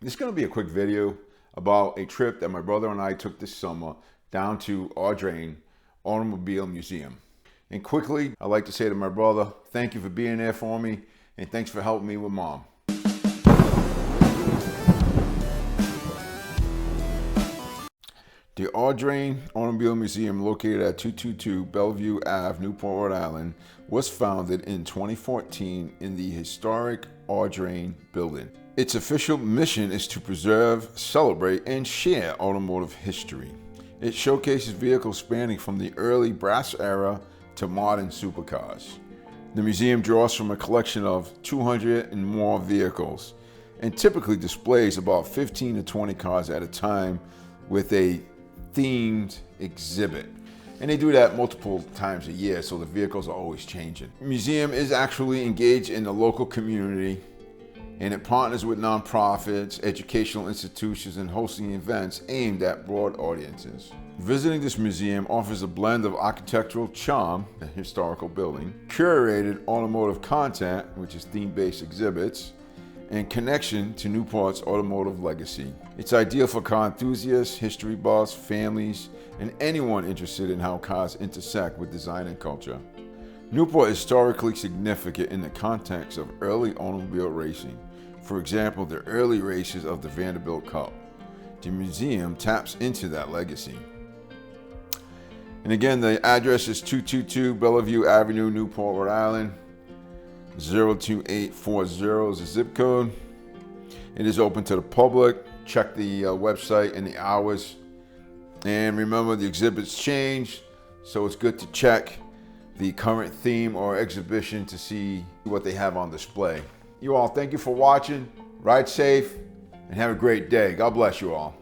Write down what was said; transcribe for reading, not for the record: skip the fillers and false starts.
This is going to be a quick video about a trip that my brother and I took this summer down to Audrain Automotive Museum. And quickly, I'd like to say to my brother, thank you for being there for me, and thanks for helping me with Mom. The Audrain Automotive Museum, located at 222 Bellevue Ave, Newport, Rhode Island, was founded in 2014 in the historic Audrain building. Its official mission is to preserve, celebrate, and share automotive history. It showcases vehicles spanning from the early brass era to modern supercars. The museum draws from a collection of 200 and more vehicles and typically displays about 15 to 20 cars at a time with a themed exhibit. And they do that multiple times a year, so the vehicles are always changing. The museum is actually engaged in the local community, and it partners with nonprofits, educational institutions, and hosting events aimed at broad audiences. Visiting this museum offers a blend of architectural charm, a historical building, curated automotive content, which is theme-based exhibits, and connection to Newport's automotive legacy. It's ideal for car enthusiasts, history buffs, families, and anyone interested in how cars intersect with design and culture. Newport is historically significant in the context of early automobile racing. For example, the early races of the Vanderbilt Cup. The museum taps into that legacy. And again, the address is 222 Bellevue Avenue, Newport, Rhode Island. 02840 is the zip code. It is open to the public. Check the website and the hours. And remember, the exhibits change, so it's good to check the current theme or exhibition to see what they have on display. You all, thank you for watching. Ride safe and have a great day. God bless you all.